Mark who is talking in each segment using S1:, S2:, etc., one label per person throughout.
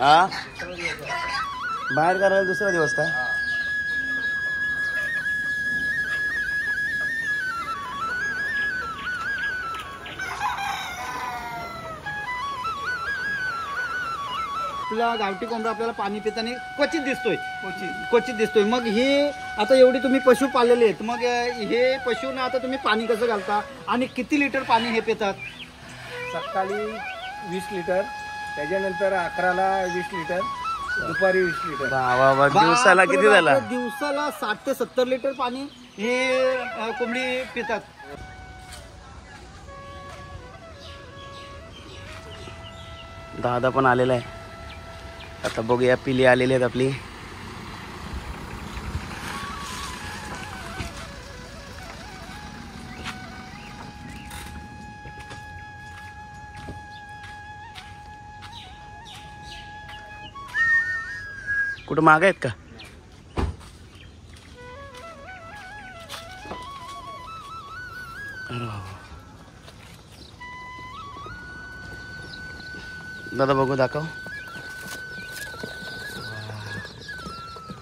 S1: हा बाहेर करायला दुसरा दिवस का?
S2: आपला गावठी कोंबडा आपल्याला पाणी पिताना क्वचित दिसतोय. मग हे आता एवढी तुम्ही पशु पाळलेले आहेत, मग हे पशुना आता तुम्ही पाणी कसं घालता आणि किती लिटर पाणी हे पितात?
S3: सकाळी 20 लिटर, त्याच्यानंतर 11ला 20 लिटर, दुपारी 20 लिटर.
S1: वा दिवसाला किती झाला?
S2: दिवसाला 60 ते 70 लिटर पाणी हे कोंबडी पितात.
S1: दादा पण आलेला आहे. आता बघूया पिली आलेली आहेत आपली. कुठं माग आहेत का? दादा बघू दाखव.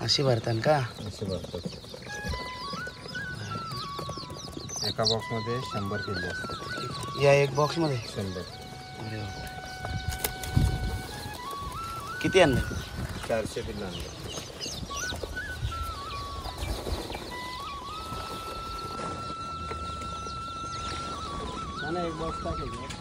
S1: अशी भरतात का?
S3: असे भरतात. एका बॉक्समध्ये 100 किलो असतात.
S1: या एक बॉक्स मध्ये
S3: 100.
S1: अरे बापरे. किती आणले?
S3: 400 किलो आणले. एक बॉक्स टाकायचं.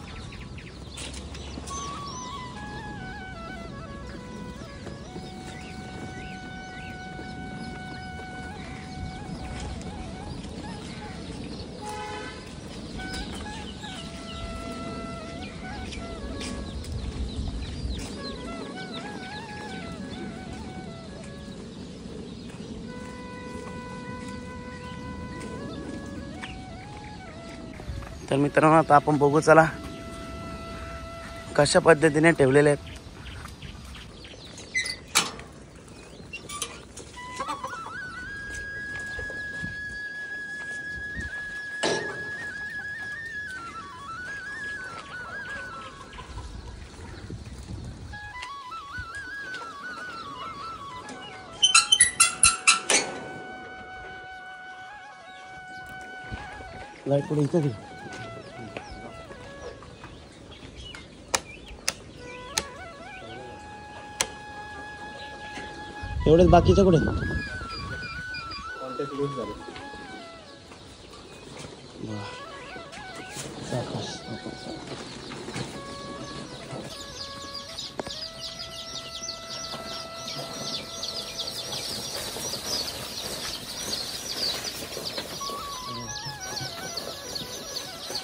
S1: तर मित्रांनो आता आपण बघू चला कशा पद्धतीने ठेवलेले आहेत. लाईट पुढे इथं घे. एवढेच बाकीचं कुठे?
S3: कॉन्टॅक्ट लूज झाले.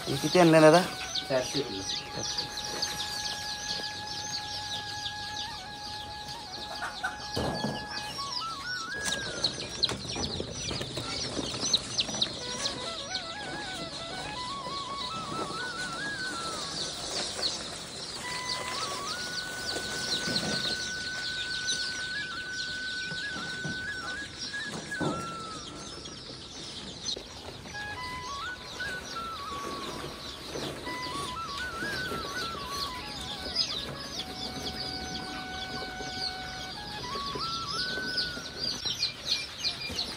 S1: हे किती आणले दादा?
S3: 400 किलो.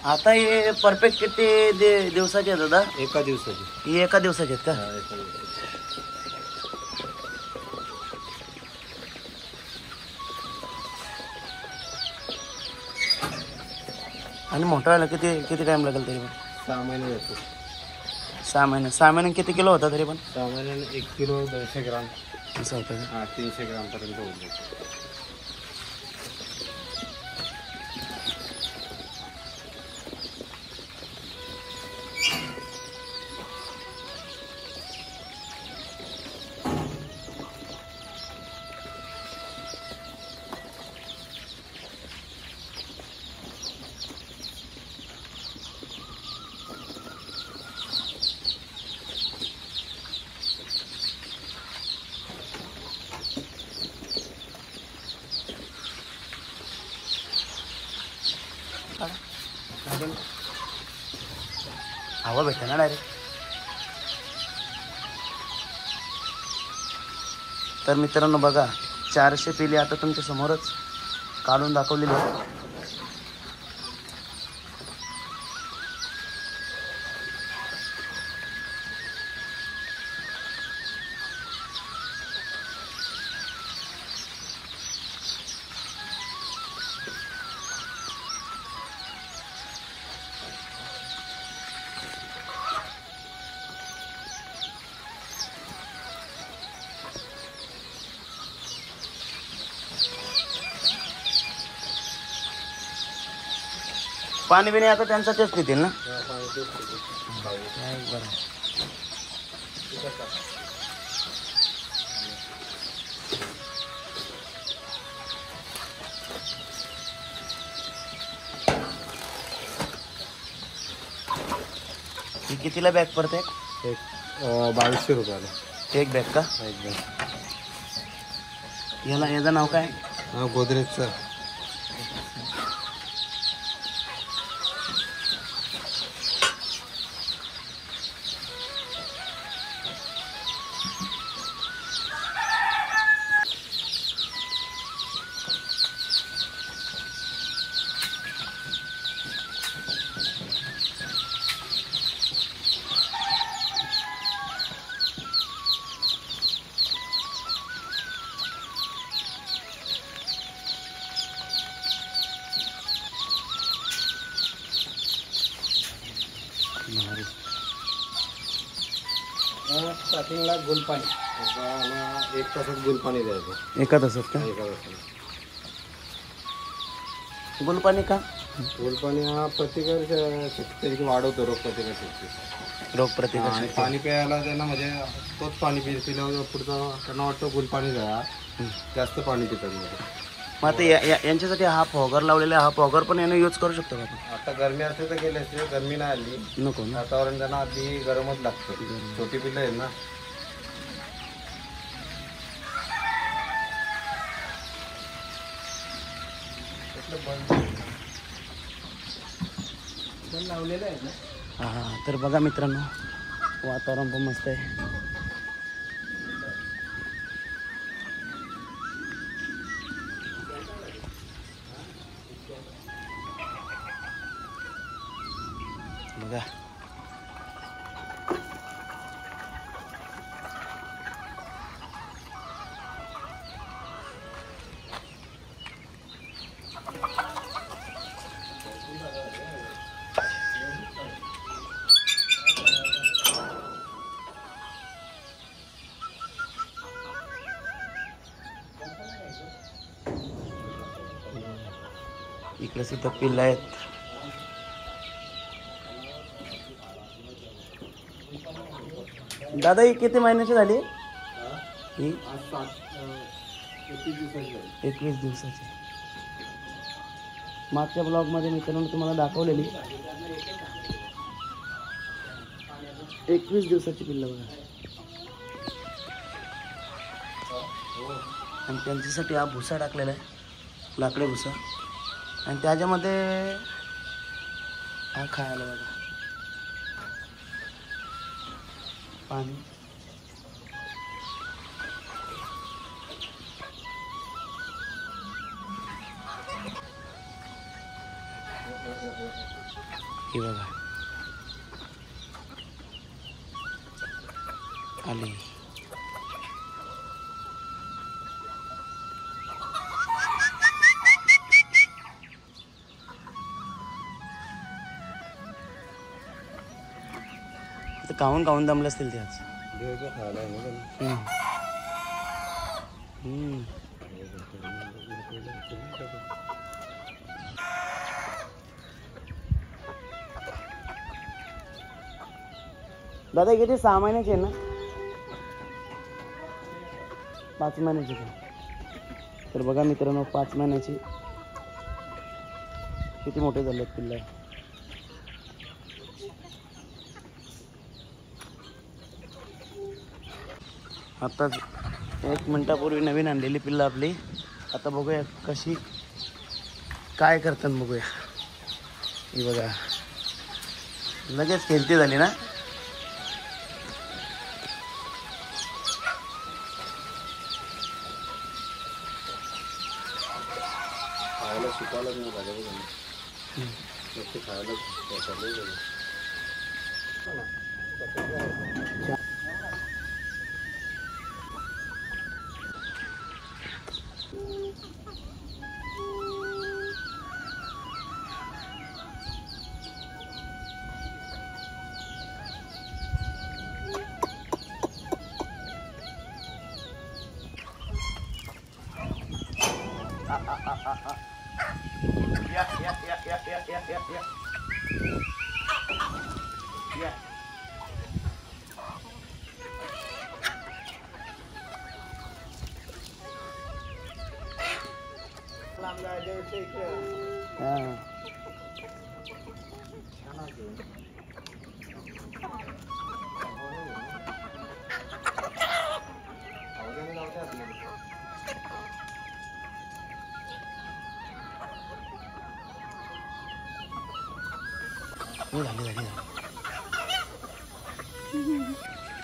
S1: आता हे परफेक्ट किती दिवसाचे आहेत दादा?
S3: एका दिवसाची.
S1: ही एका दिवसाचे आहेत का?
S3: एका दिवसाची.
S1: आणि मोठा व्हायला किती किती टाइम लागेल तरी पण?
S3: 6 महिने जातो.
S1: 6 महिने. 6 महिने किती किलो होता तरी पण?
S3: 6 महिन्याने 1 किलो 200 ग्राम.
S1: असं होतं का?
S3: 300 ग्राम पर्यंत होऊन जातो.
S1: हवा भेटते ना डायरेक्ट. तर मित्रांनो बघा 400 पिले आता तुमच्या समोरच काढून दाखवलेली आहे. पाणी बिणी आता त्यांचा तेच पितील ना. बरं. ही कितीला बॅग पडते?
S3: 2200 रुपयाला
S1: एक बॅग का?
S3: एक बॅग.
S1: याचं नाव काय?
S3: गोदरेजचं. स्टार्टिंगला गुलपाणी 1 तासात गुलपाणी द्यायचं.
S1: एका तासात का?
S3: एका तासात.
S1: गुलपाणी का?
S3: गुलपाणी हा प्रतिकार शक्ती वाढवतो, रोगप्रतिकार शक्ती.
S1: रोगप्रतिकार
S3: आणि
S1: शक्ती.
S3: पाणी प्यायला त्यांना म्हणजे तोच पाणी पिल्यावर पुढचं त्यांना वाटतं गुलपाणी द्या, जास्त पाणी पितात.
S1: मग आता यांच्यासाठी हा फॉगर लावलेला, हा फॉगर पण याने यूज करू शकतो का आपण?
S3: आता गरमी असते तर गेले असते, गरमी नाही आली.
S1: नको ना.
S3: वातावरण त्यांना आधी गरमच लागतं. छोटी पिल्लं आहेत ना. लावलेलं आहे ना.
S1: हा तर बघा मित्रांनो, वातावरण पण मस्त आहे. बघा इकडे सुद्धा पिल्लं आहेत. दादा ही किती महिन्याची झाली? ही 21 दिवसाची. मागच्या ब्लॉगमध्ये मित्रांनो तुम्हाला दाखवलेली 21 दिवसाची पिल्लं बघा. आणि त्यांच्यासाठी हा भुसा टाकलेला आहे, लाकडी भुसा. आणि त्याच्यामध्ये हा खायला बघा पाणी. हे बघा आली. काहून काहून दमले असतील ते आज. दादा किती 6 महिन्याचे आहे ना? 5 महिन्याचे का? तर बघा मित्रांनो 5 महिन्याची किती मोठे झाले पिल्ले. आत्ताच 1 मिनिटापूर्वी नवीन आणलेली पिल्लं आपली. आता बघूया कशी काय करतात बघूया. ही बघा लगेच खेळती झाली ना.
S3: खायला शिकायला नाही पाहिजे नुसते खायला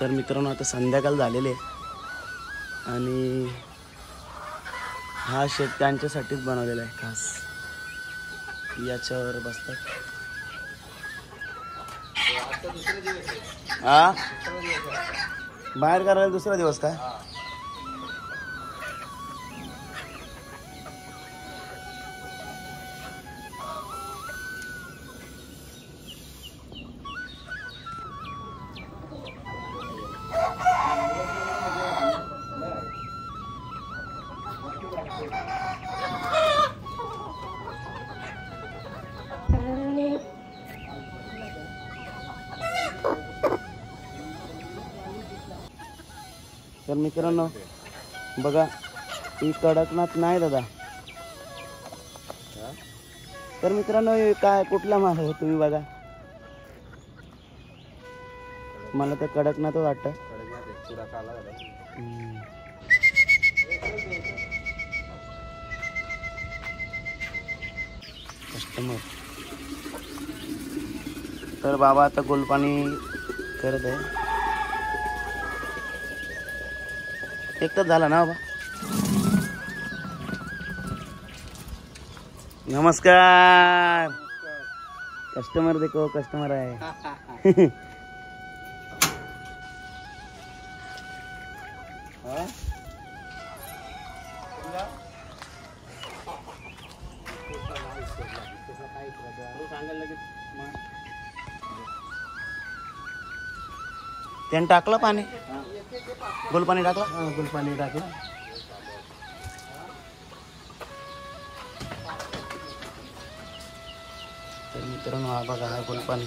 S1: तर मित्रांनो आता संध्याकाळ झालेले आहे आणि हा शेत त्यांच्यासाठीच बनवलेला आहे खास. याच्यावर बसतात. हा बाहेर करायला दुसरा दिवस काय? तर मित्रांनो बघा ही कडकनाथ नाही दादा. तर मित्रांनो हे काय कुठला माल आहे तुम्ही बघा. मला तर कडकनाथ वाटतं. कस्टमर. तर बाबा आता गुलपाणी करत आहे. एक तर झाला ना बाबा. नमस्कार. कस्टमर देखो कस्टमर आहे. त्याने टाकलं पाणी. गुलपाणी टाकलं. गुलपाणी टाकलं. तर मित्रांनो हा बघा हा गुलपाणी.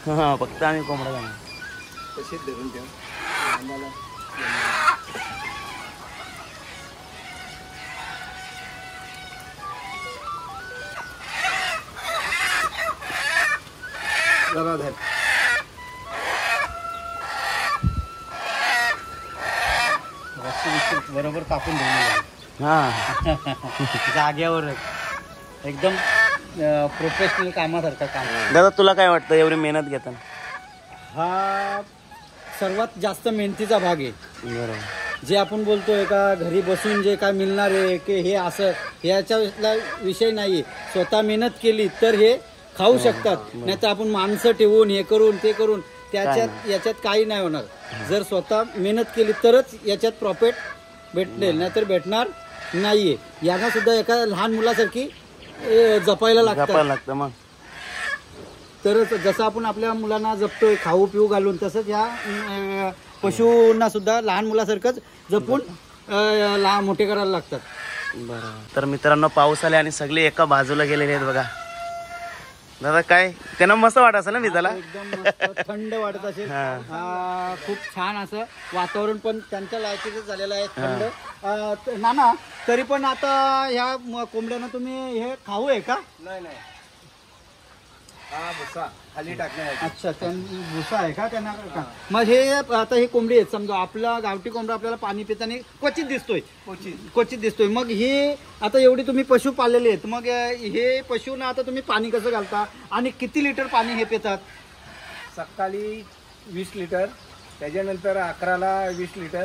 S1: हा फक्त आम्ही कोंबडा जाणार.
S3: तशीच धरून ठेव.
S2: बरोबर कापून घेऊन
S1: हा
S2: जाग्यावरच एकदम प्रोफेशनल कामासारखं काम.
S1: दादा तुला काय वाटतं एवढी मेहनत घेताना?
S2: हा सर्वात जास्त मेहनतीचा भाग आहे.
S1: बरोबर.
S2: जे आपण बोलतोय का घरी बसून जे काय मिळणार आहे की हे असं याचा विषय नाही. स्वतः मेहनत केली तर हे खाऊ शकतात. नाही तर आपण माणसं ठेवून हे करून ते करून याच्यात काही नाही होणार. जर स्वतः मेहनत केली तरच याच्यात प्रॉफिट भेटेल, नाहीतर भेटणार नाहीये. यांना सुद्धा एका लहान मुलासारखी जपायला लागतं.
S1: मग
S2: तरच जसं आपण आपल्या मुलांना जपतोय खाऊ पिऊ घालून, तसंच ह्या पशूंना सुद्धा लहान मुलासारखंच जपून लहान मोठे करायला लागतात.
S1: बरोबर. तर मित्रांनो पाऊस आले आणि सगळे एका बाजूला गेलेले आहेत बघा. दादा काय त्यांना मस्त वाटत असेल ना मी त्याला.
S2: एकदम मस्त थंड वाटत असेल. खूप छान असं वातावरण पण त्यांच्या लायकीचं झालेलं आहे. थंड नाना तरी पण आता ह्या कोंबड्यांना तुम्ही हे खाऊ आहे का?
S3: नाही नाही, हा भुसा खाली टाकण्यासाठी.
S2: अच्छा, भुसा आहे का त्यांना का? मग हे आता ही कोंबडी आहेत समजा, आपला गावठी कोंबडा आपल्याला पाणी पिताना क्वचित दिसतोय. मग हे आता एवढी तुम्ही पशु पाळलेले आहेत, मग हे पशूंना आता तुम्ही पाणी कसं घालता आणि किती लिटर पाणी हे पितात?
S3: सकाळी 20 लिटर, त्याच्यानंतर 11ला 20 लिटर,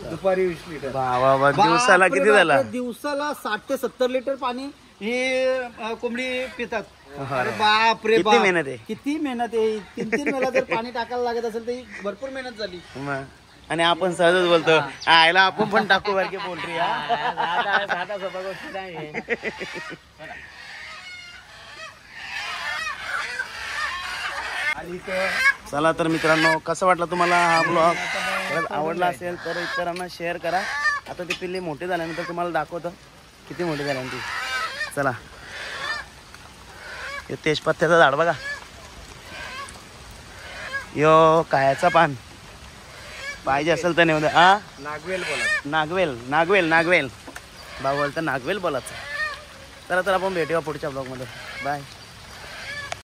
S3: दुपारी 20 लिटर.
S1: वा दिवसाला किती झाला?
S2: दिवसाला 60 ते 70 लिटर पाणी हे कोंबडी पितात. अरे बाप रे
S1: किती मेहनत आहे.
S2: किती मेहनत आहे. 3 वेळा जर पाणी टाकायला लागत असेल तर भरपूर मेहनत झाली.
S1: मग आणि आपण सहजच बोलतो आयला आपण पण टाकू बारकी पोल्ट्री. चला तर मित्रांनो, कसं वाटलं तुम्हाला हा ब्लॉग? खरंच आवडला असेल तर इतरांना शेअर करा. आता ती पिल्ली मोठी झाल्यानंतर तुम्हाला दाखवतो किती मोठी झाल्यानंतर. चला, हे तेजपत्त्याचं झाड बघा, यो कायाचा पान पाहिजे असेल तर नेऊ. हा,
S3: नागवेल बोला.
S1: नागवेल भाऊ बोलतं नागवेल बोलायचं. चला तर आपण भेटूया पुढच्या ब्लॉगमध्ये. बाय.